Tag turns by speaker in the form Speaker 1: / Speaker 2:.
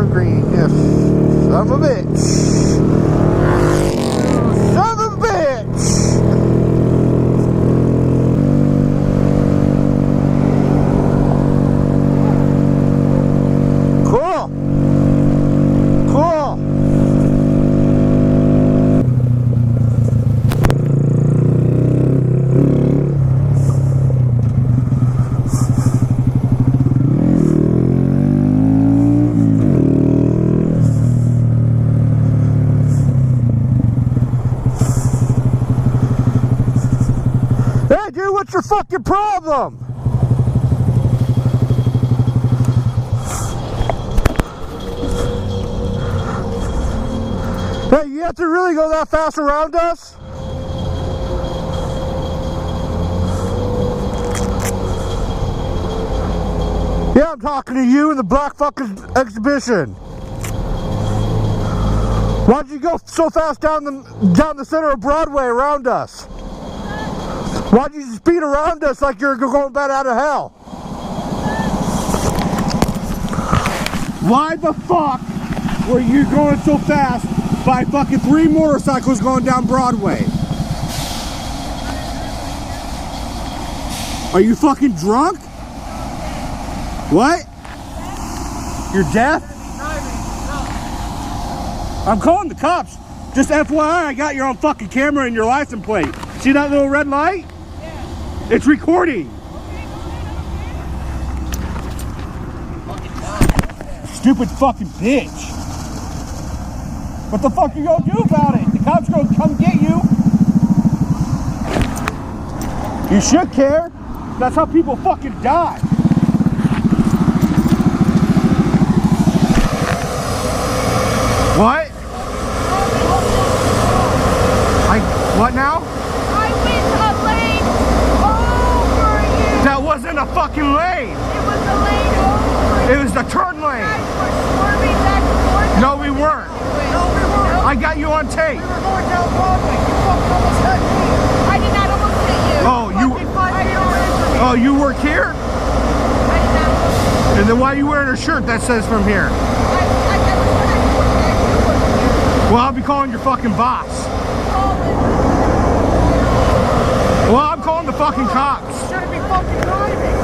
Speaker 1: turn green, yes. Son of a bitch. Son of a bitch. Cool. Cool. Hey dude, what's your fucking problem? Hey, you have to really go that fast around us? Yeah, I'm talking to you in the black fucking exhibition. Why'd you go so fast down the center of Broadway around us? Why'd you speed around us like you're going back out of hell? Why the fuck were you going so fast by fucking 3 motorcycles going down Broadway? Are you fucking drunk? What? You're deaf? I'm calling the cops. Just FYI, I got your own fucking camera and your license plate. See that little red light? Yeah. It's recording. Stupid fucking bitch. What the fuck are you gonna do about it? The cops are gonna come get you. You should care. That's how people fucking die. What? What now?
Speaker 2: I went a lane over you.
Speaker 1: That wasn't a fucking lane.
Speaker 2: It was a lane over you.
Speaker 1: It was the turn lane.
Speaker 2: You guys were swerving back and forth.
Speaker 1: No, we weren't.
Speaker 2: No, we weren't.
Speaker 1: I got you on tape.
Speaker 2: We were going down Broadway. You fucking almost hit me. I did not almost hit you.
Speaker 1: Oh, you. Oh, you work here?
Speaker 2: I did not almost hit you.
Speaker 1: And then why are you wearing a shirt that says from here? Well, I'll be calling your fucking boss. Well, I'm calling the fucking cops.
Speaker 2: You shouldn't be fucking driving.